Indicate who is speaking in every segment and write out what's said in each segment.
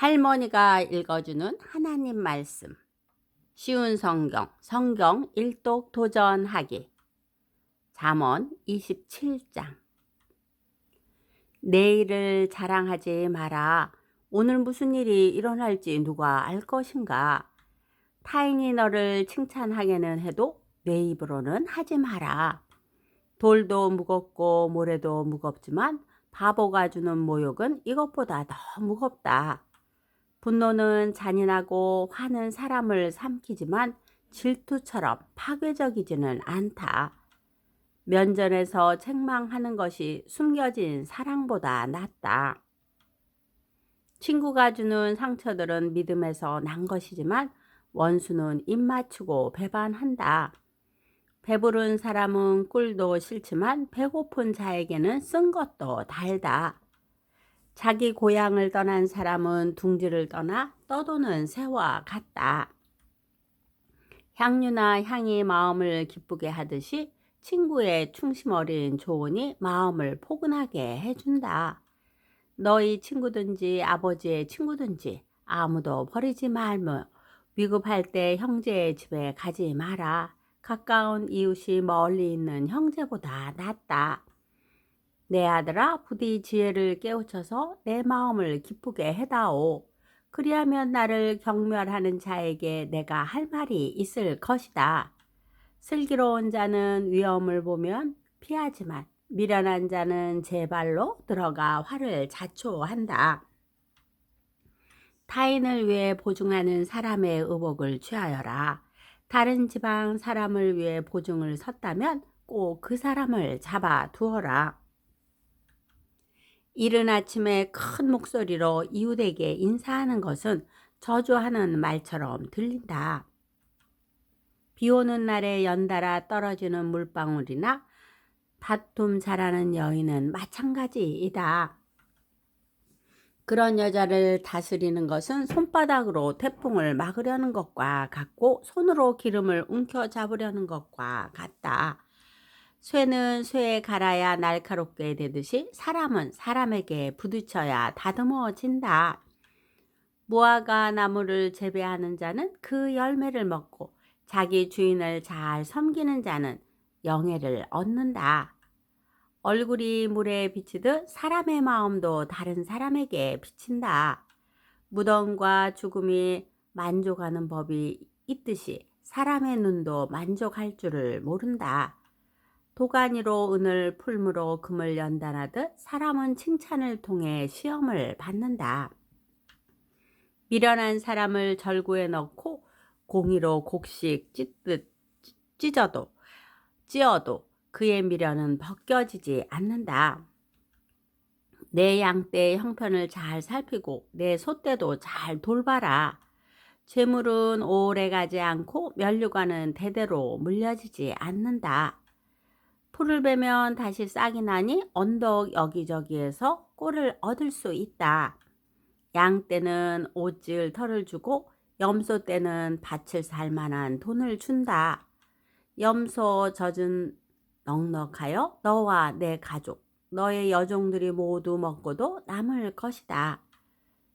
Speaker 1: 할머니가 읽어주는 하나님 말씀. 쉬운 성경 일독 도전하기. 잠언 27장. 내일을 자랑하지 마라. 오늘 무슨 일이 일어날지 누가 알 것인가. 타인이 너를 칭찬하게는 해도 내 입으로는 하지 마라. 돌도 무겁고 모래도 무겁지만 바보가 주는 모욕은 이것보다 더 무겁다. 분노는 잔인하고 화는 사람을 삼키지만 질투처럼 파괴적이지는 않다. 면전에서 책망하는 것이 숨겨진 사랑보다 낫다. 친구가 주는 상처들은 믿음에서 난 것이지만 원수는 입 맞추고 배반한다. 배부른 사람은 꿀도 싫지만 배고픈 자에게는 쓴 것도 달다. 자기 고향을 떠난 사람은 둥지를 떠나 떠도는 새와 같다. 향유나 향이 마음을 기쁘게 하듯이 친구의 충심 어린 조언이 마음을 포근하게 해준다. 너희 친구든지 아버지의 친구든지 아무도 버리지 말며 위급할 때 형제의 집에 가지 마라. 가까운 이웃이 멀리 있는 형제보다 낫다. 내 아들아, 부디 지혜를 깨우쳐서 내 마음을 기쁘게 해다오. 그리하면 나를 경멸하는 자에게 내가 할 말이 있을 것이다. 슬기로운 자는 위험을 보면 피하지만 미련한 자는 제 발로 들어가 화를 자초한다. 타인을 위해 보증하는 사람의 의복을 취하여라. 다른 지방 사람을 위해 보증을 섰다면 꼭 그 사람을 잡아 두어라. 이른 아침에 큰 목소리로 이웃에게 인사하는 것은 저주하는 말처럼 들린다. 비 오는 날에 연달아 떨어지는 물방울이나 다툼 잘하는 여인은 마찬가지이다. 그런 여자를 다스리는 것은 손바닥으로 태풍을 막으려는 것과 같고 손으로 기름을 움켜잡으려는 것과 같다. 쇠는 쇠에 갈아야 날카롭게 되듯이 사람은 사람에게 부딪혀야 다듬어진다. 무화과 나무를 재배하는 자는 그 열매를 먹고 자기 주인을 잘 섬기는 자는 영예를 얻는다. 얼굴이 물에 비치듯 사람의 마음도 다른 사람에게 비친다. 무덤과 죽음이 만족하는 법이 있듯이 사람의 눈도 만족할 줄을 모른다. 도가니로 은을 풀무로 금을 연단하듯 사람은 칭찬을 통해 시험을 받는다. 미련한 사람을 절구에 넣고 공이로 곡식 찢듯 찌어도 그의 미련은 벗겨지지 않는다. 내 양떼의 형편을 잘 살피고 내 소떼도 잘 돌봐라. 재물은 오래가지 않고 면류관은 대대로 물려지지 않는다. 풀을 베면 다시 싹이 나니 언덕 여기저기에서 꿀을 얻을 수 있다. 양 떼는 옷 지을 털을 주고 염소 떼는 밭을 살 만한 돈을 준다. 염소 젖은 넉넉하여 너와 내 가족, 너의 여종들이 모두 먹고도 남을 것이다.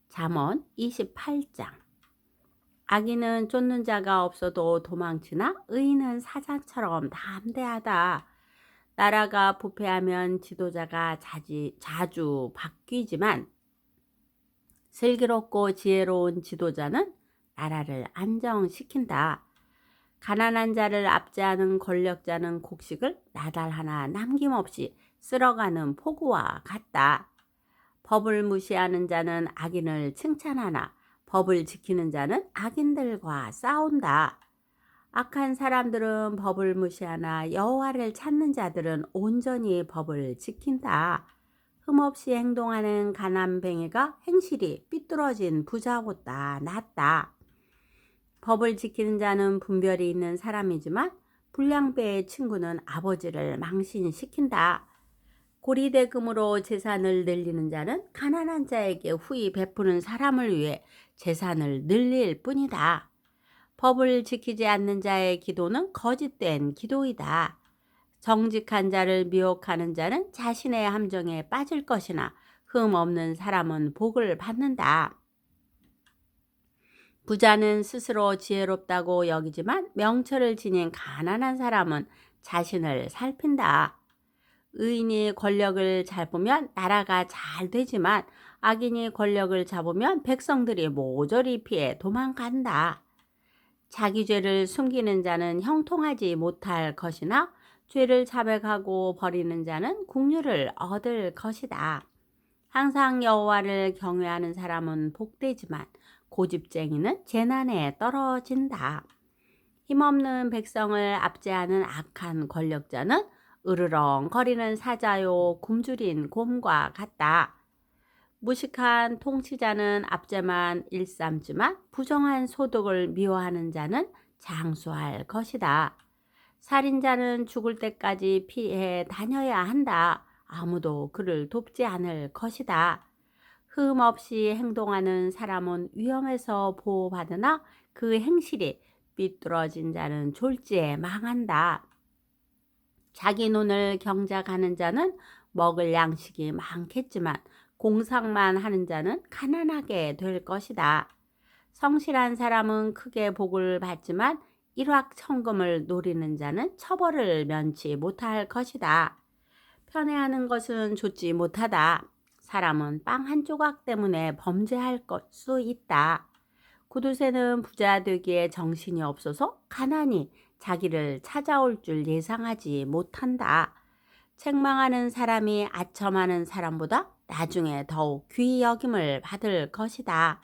Speaker 1: 잠언 28장. 악인은 쫓는 자가 없어도 도망치나 의인은 사자처럼 담대하다. 나라가 부패하면 지도자가 자주 바뀌지만 슬기롭고 지혜로운 지도자는 나라를 안정시킨다. 가난한 자를 압제하는 권력자는 곡식을 나달 하나 남김없이 쓸어가는 폭우와 같다. 법을 무시하는 자는 악인을 칭찬하나 법을 지키는 자는 악인들과 싸운다. 악한 사람들은 법을 무시하나 여호와를 찾는 자들은 온전히 법을 지킨다. 흠없이 행동하는 가난뱅이가 행실이 삐뚤어진 부자보다 낫다. 법을 지키는 자는 분별이 있는 사람이지만 불량배의 친구는 아버지를 망신시킨다. 고리대금으로 재산을 늘리는 자는 가난한 자에게 후히 베푸는 사람을 위해 재산을 늘릴 뿐이다. 법을 지키지 않는 자의 기도는 거짓된 기도이다. 정직한 자를 미혹하는 자는 자신의 함정에 빠질 것이나 흠 없는 사람은 복을 받는다. 부자는 스스로 지혜롭다고 여기지만 명철을 지닌 가난한 사람은 자신을 살핀다. 의인이 권력을 잡으면 나라가 잘 되지만 악인이 권력을 잡으면 백성들이 모조리 피해 도망간다. 자기 죄를 숨기는 자는 형통하지 못할 것이나 죄를 자백하고 버리는 자는 긍휼을 얻을 것이다. 항상 여호와를 경외하는 사람은 복되지만 고집쟁이는 재난에 떨어진다. 힘없는 백성을 압제하는 악한 권력자는 으르렁거리는 사자요 굶주린 곰과 같다. 무식한 통치자는 압제만 일삼지만 부정한 소득을 미워하는 자는 장수할 것이다. 살인자는 죽을 때까지 피해 다녀야 한다. 아무도 그를 돕지 않을 것이다. 흠 없이 행동하는 사람은 위험에서 보호받으나 그 행실이 삐뚤어진 자는 졸지에 망한다. 자기 눈을 경작하는 자는 먹을 양식이 많겠지만 공상만 하는 자는 가난하게 될 것이다. 성실한 사람은 크게 복을 받지만 일확천금을 노리는 자는 처벌을 면치 못할 것이다. 편애하는 것은 좋지 못하다. 사람은 빵 한 조각 때문에 범죄할 수 있다. 구두쇠는 부자 되기에 정신이 없어서 가난이 자기를 찾아올 줄 예상하지 못한다. 책망하는 사람이 아첨하는 사람보다 나중에 더욱 귀히 여김을 받을 것이다.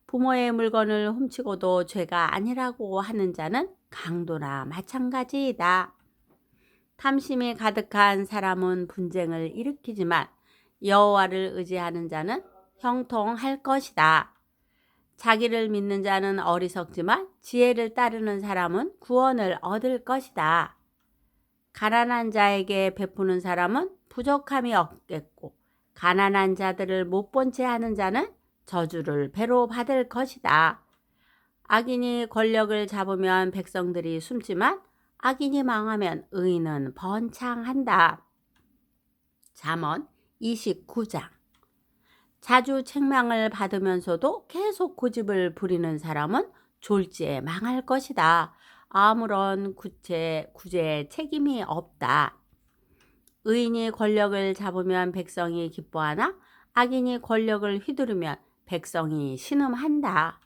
Speaker 1: 부모의 물건을 훔치고도 죄가 아니라고 하는 자는 강도나 마찬가지이다. 탐심이 가득한 사람은 분쟁을 일으키지만 여호와를 의지하는 자는 형통할 것이다. 자기를 믿는 자는 어리석지만 지혜를 따르는 사람은 구원을 얻을 것이다. 가난한 자에게 베푸는 사람은 부족함이 없겠고 가난한 자들을 못 본 채 하는 자는 저주를 배로 받을 것이다. 악인이 권력을 잡으면 백성들이 숨지만 악인이 망하면 의인은 번창한다. 잠언 29장. 자주 책망을 받으면서도 계속 고집을 부리는 사람은 졸지에 망할 것이다. 아무런 구제에 책임이 없다. 의인이 권력을 잡으면 백성이 기뻐하나 악인이 권력을 휘두르면 백성이 신음한다.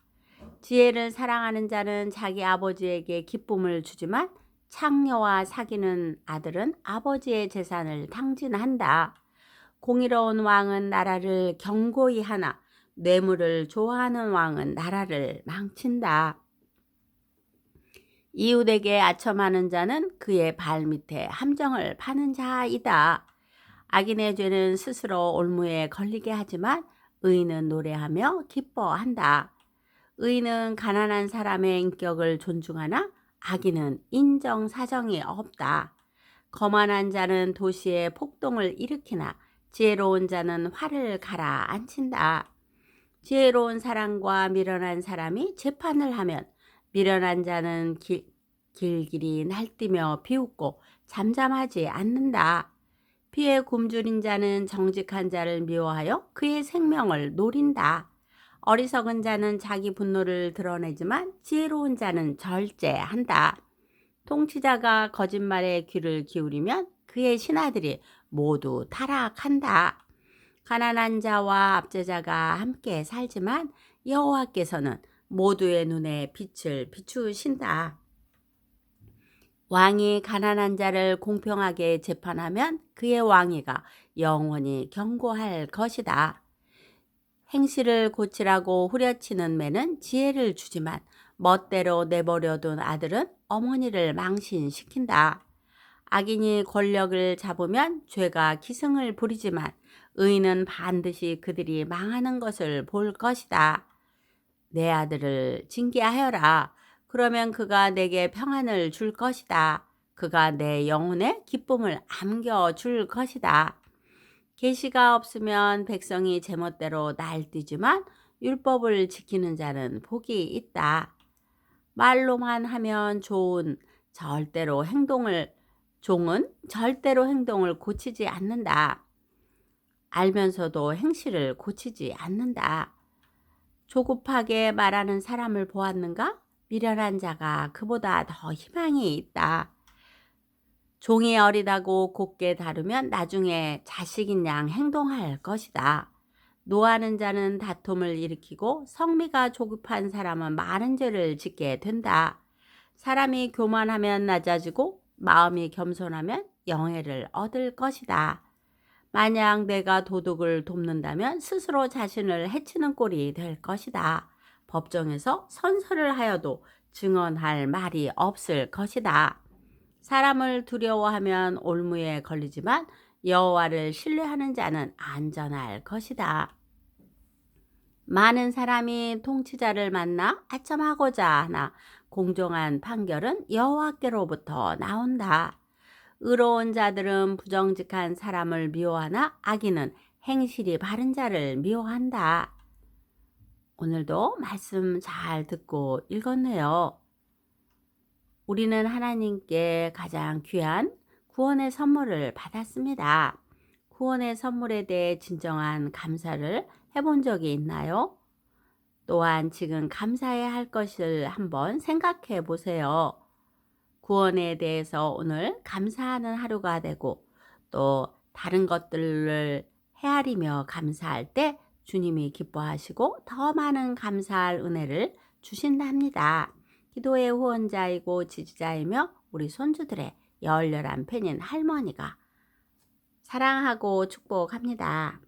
Speaker 1: 지혜를 사랑하는 자는 자기 아버지에게 기쁨을 주지만 창녀와 사귀는 아들은 아버지의 재산을 탕진한다. 공의로운 왕은 나라를 견고히 하나 뇌물을 좋아하는 왕은 나라를 망친다. 이웃에게 아첨하는 자는 그의 발밑에 함정을 파는 자이다. 악인의 죄는 스스로 올무에 걸리게 하지만 의인은 노래하며 기뻐한다. 의인은 가난한 사람의 인격을 존중하나 악인은 인정사정이 없다. 거만한 자는 도시에 폭동을 일으키나 지혜로운 자는 화를 가라앉힌다. 지혜로운 사람과 미련한 사람이 재판을 하면 미련한 자는 길길이 날뛰며 비웃고 잠잠하지 않는다. 피에 굶주린 자는 정직한 자를 미워하여 그의 생명을 노린다. 어리석은 자는 자기 분노를 드러내지만 지혜로운 자는 절제한다. 통치자가 거짓말에 귀를 기울이면 그의 신하들이 모두 타락한다. 가난한 자와 압제자가 함께 살지만 여호와께서는 모두의 눈에 빛을 비추신다. 왕이 가난한 자를 공평하게 재판하면 그의 왕위가 영원히 견고할 것이다. 행실을 고치라고 후려치는 매는 지혜를 주지만 멋대로 내버려둔 아들은 어머니를 망신시킨다. 악인이 권력을 잡으면 죄가 기승을 부리지만 의인은 반드시 그들이 망하는 것을 볼 것이다. 내 아들을 징계하여라. 그러면 그가 내게 평안을 줄 것이다. 그가 내 영혼에 기쁨을 안겨줄 것이다. 계시가 없으면 백성이 제멋대로 날뛰지만 율법을 지키는 자는 복이 있다. 말로만 하면 종은 절대로 행동을 고치지 않는다. 알면서도 행실을 고치지 않는다. 조급하게 말하는 사람을 보았는가? 미련한 자가 그보다 더 희망이 있다. 종이 어리다고 곱게 다루면 나중에 자식인 양 행동할 것이다. 노하는 자는 다툼을 일으키고 성미가 조급한 사람은 많은 죄를 짓게 된다. 사람이 교만하면 낮아지고 마음이 겸손하면 영예를 얻을 것이다. 만약 내가 도둑을 돕는다면 스스로 자신을 해치는 꼴이 될 것이다. 법정에서 선서를 하여도 증언할 말이 없을 것이다. 사람을 두려워하면 올무에 걸리지만 여호와를 신뢰하는 자는 안전할 것이다. 많은 사람이 통치자를 만나 아첨하고자 하나 공정한 판결은 여호와께로부터 나온다. 의로운 자들은 부정직한 사람을 미워하나 악인은 행실이 바른 자를 미워한다. 오늘도 말씀 잘 듣고 읽었네요. 우리는 하나님께 가장 귀한 구원의 선물을 받았습니다. 구원의 선물에 대해 진정한 감사를 해본 적이 있나요? 또한 지금 감사해야 할 것을 한번 생각해 보세요. 구원에 대해서 오늘 감사하는 하루가 되고 또 다른 것들을 헤아리며 감사할 때 주님이 기뻐하시고 더 많은 감사할 은혜를 주신답니다. 기도의 후원자이고 지지자이며 우리 손주들의 열렬한 팬인 할머니가 사랑하고 축복합니다.